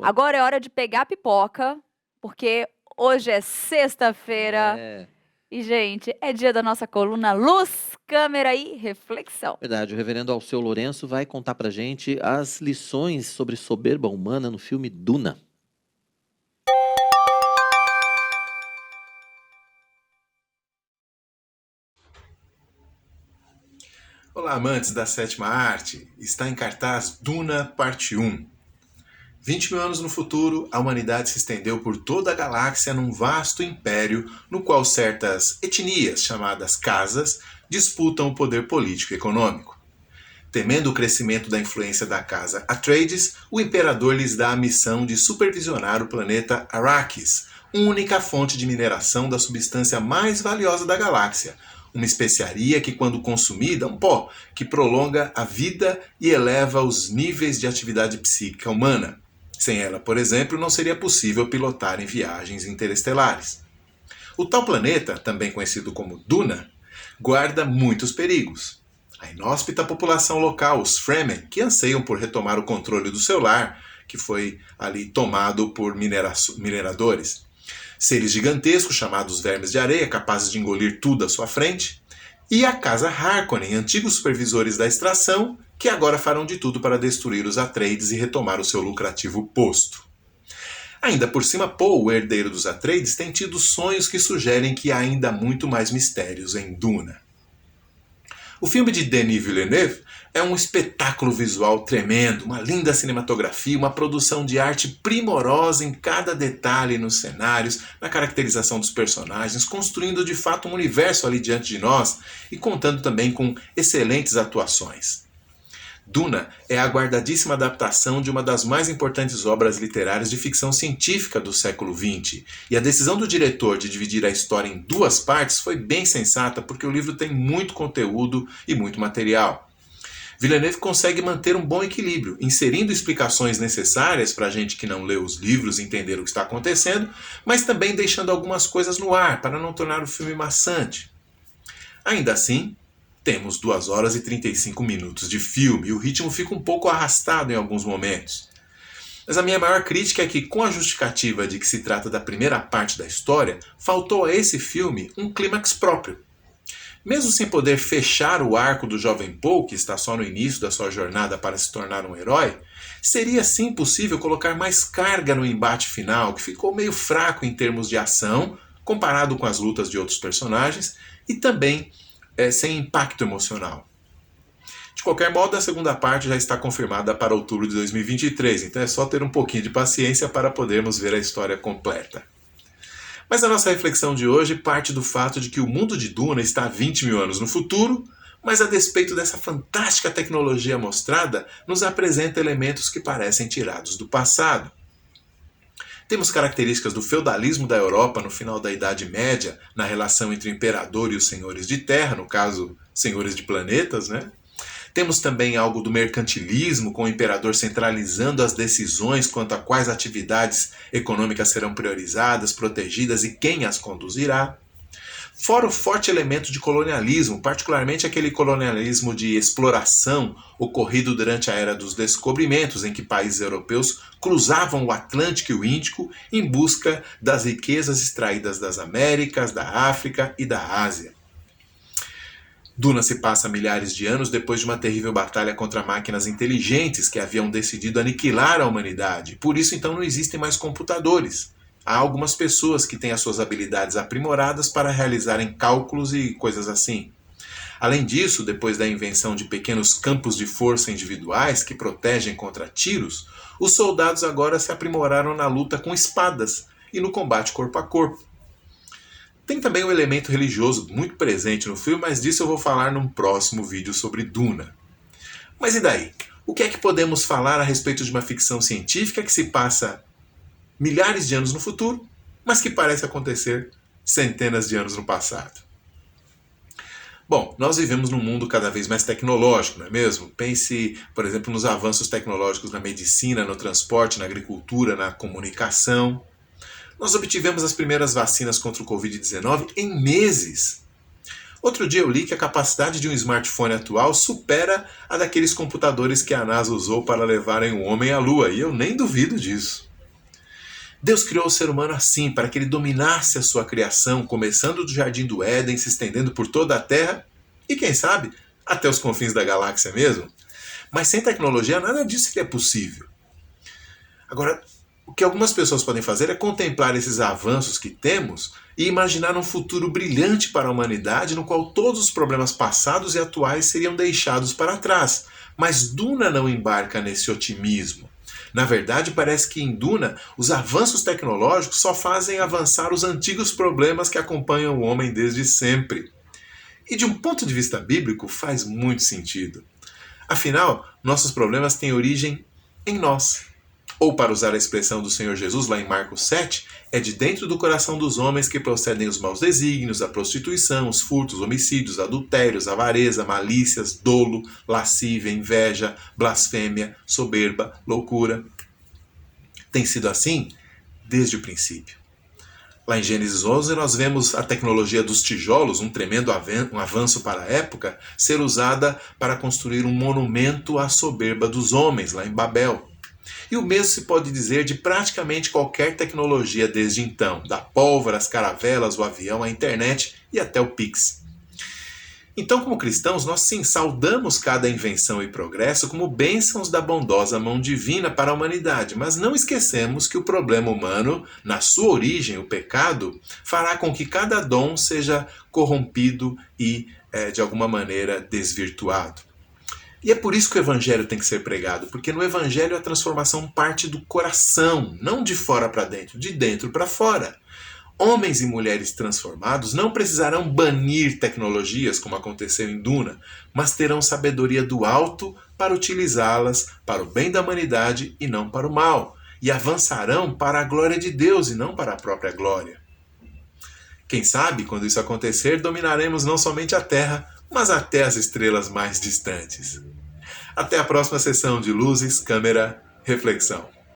Agora é hora de pegar a pipoca, porque hoje é sexta-feira É e, gente, é dia da nossa coluna Luz, Câmera e Reflexão. verdade, o reverendo Alceu Lourenço vai contar pra gente as lições sobre soberba humana no filme Duna. Olá, amantes da sétima arte! Está em cartaz Duna Parte 1. 20 mil anos no futuro, a humanidade se estendeu por toda a galáxia num vasto império no qual certas etnias, chamadas casas, disputam o poder político e econômico. Temendo o crescimento da influência da casa Atreides, o imperador lhes dá a missão de supervisionar o planeta Arrakis, única fonte de mineração da substância mais valiosa da galáxia, uma especiaria que, quando consumida, é um pó que prolonga a vida e eleva os níveis de atividade psíquica humana. Sem ela, por exemplo, não seria possível pilotar em viagens interestelares. O tal planeta, também conhecido como Duna, guarda muitos perigos. A inóspita população local, os Fremen, que anseiam por retomar o controle do seu lar, que foi ali tomado por mineradores. Seres gigantescos, chamados vermes de areia, capazes de engolir tudo à sua frente. E a Casa Harkonnen, antigos supervisores da extração, que agora farão de tudo para destruir os Atreides e retomar o seu lucrativo posto. Ainda por cima, Paul, o herdeiro dos Atreides, tem tido sonhos que sugerem que há ainda muito mais mistérios em Duna. O filme de Denis Villeneuve é um espetáculo visual tremendo, uma linda cinematografia, uma produção de arte primorosa em cada detalhe nos cenários, na caracterização dos personagens, construindo de fato um universo ali diante de nós e contando também com excelentes atuações. Duna é a aguardadíssima adaptação de uma das mais importantes obras literárias de ficção científica do século XX. E a decisão do diretor de dividir a história em duas partes foi bem sensata, porque o livro tem muito conteúdo e muito material. Villeneuve consegue manter um bom equilíbrio, inserindo explicações necessárias para a gente que não lê os livros entender o que está acontecendo, mas também deixando algumas coisas no ar para não tornar o filme maçante. Ainda assim, temos 2 horas e 35 minutos de filme e o ritmo fica um pouco arrastado em alguns momentos. Mas a minha maior crítica é que, com a justificativa de que se trata da primeira parte da história, faltou a esse filme um clímax próprio. Mesmo sem poder fechar o arco do jovem Paul, que está só no início da sua jornada para se tornar um herói, seria sim possível colocar mais carga no embate final, que ficou meio fraco em termos de ação, comparado com as lutas de outros personagens, e também sem impacto emocional. De qualquer modo, a segunda parte já está confirmada para outubro de 2023, então é só ter um pouquinho de paciência para podermos ver a história completa. Mas a nossa reflexão de hoje parte do fato de que o mundo de Duna está 20 mil anos no futuro, mas a despeito dessa fantástica tecnologia mostrada, nos apresenta elementos que parecem tirados do passado. Temos características do feudalismo da Europa no final da Idade Média, na relação entre o imperador e os senhores de terra, no caso, senhores de planetas, né? Temos também algo do mercantilismo, com o imperador centralizando as decisões quanto a quais atividades econômicas serão priorizadas, protegidas e quem as conduzirá. Fora o forte elemento de colonialismo, particularmente aquele colonialismo de exploração ocorrido durante a Era dos Descobrimentos, em que países europeus cruzavam o Atlântico e o Índico em busca das riquezas extraídas das Américas, da África e da Ásia. Duna se passa milhares de anos depois de uma terrível batalha contra máquinas inteligentes que haviam decidido aniquilar a humanidade. Por isso, então, não existem mais computadores. Há algumas pessoas que têm as suas habilidades aprimoradas para realizarem cálculos e coisas assim. Além disso, depois da invenção de pequenos campos de força individuais que protegem contra tiros, os soldados agora se aprimoraram na luta com espadas e no combate corpo a corpo. Tem também um elemento religioso muito presente no filme, mas disso eu vou falar num próximo vídeo sobre Duna. Mas e daí? O que é que podemos falar a respeito de uma ficção científica que se passa milhares de anos no futuro, mas que parece acontecer centenas de anos no passado? Bom, nós vivemos num mundo cada vez mais tecnológico, não é mesmo? Pense, por exemplo, nos avanços tecnológicos na medicina, no transporte, na agricultura, na comunicação. Nós obtivemos as primeiras vacinas contra o Covid-19 em meses. Outro dia eu li que a capacidade de um smartphone atual supera a daqueles computadores que a NASA usou para levarem o homem à Lua, e eu nem duvido disso. Deus criou o ser humano assim, para que ele dominasse a sua criação, começando do Jardim do Éden, se estendendo por toda a Terra e, quem sabe, até os confins da galáxia mesmo. Mas sem tecnologia nada disso seria possível. Agora, o que algumas pessoas podem fazer é contemplar esses avanços que temos e imaginar um futuro brilhante para a humanidade no qual todos os problemas passados e atuais seriam deixados para trás. Mas Duna não embarca nesse otimismo. Na verdade, parece que em Duna os avanços tecnológicos só fazem avançar os antigos problemas que acompanham o homem desde sempre. E de um ponto de vista bíblico, faz muito sentido. Afinal, nossos problemas têm origem em nós. Ou, para usar a expressão do Senhor Jesus lá em Marcos 7, é de dentro do coração dos homens que procedem os maus desígnios, a prostituição, os furtos, homicídios, adultérios, avareza, malícias, dolo, lascívia, inveja, blasfêmia, soberba, loucura. Tem sido assim desde o princípio. Lá em Gênesis 11 nós vemos a tecnologia dos tijolos, um tremendo avanço para a época, ser usada para construir um monumento à soberba dos homens, lá em Babel. E o mesmo se pode dizer de praticamente qualquer tecnologia desde então, da pólvora, as caravelas, o avião, a internet e até o Pix. Então, como cristãos, nós sim saudamos cada invenção e progresso como bênçãos da bondosa mão divina para a humanidade, mas não esquecemos que o problema humano, na sua origem, o pecado, fará com que cada dom seja corrompido e, de alguma maneira, desvirtuado. E é por isso que o Evangelho tem que ser pregado, porque no Evangelho a transformação parte do coração, não de fora para dentro, de dentro para fora. Homens e mulheres transformados não precisarão banir tecnologias, como aconteceu em Duna, mas terão sabedoria do alto para utilizá-las para o bem da humanidade e não para o mal, e avançarão para a glória de Deus e não para a própria glória. Quem sabe, quando isso acontecer, dominaremos não somente a Terra, mas até as estrelas mais distantes. Até a próxima sessão de Luzes, Câmera, Reflexão.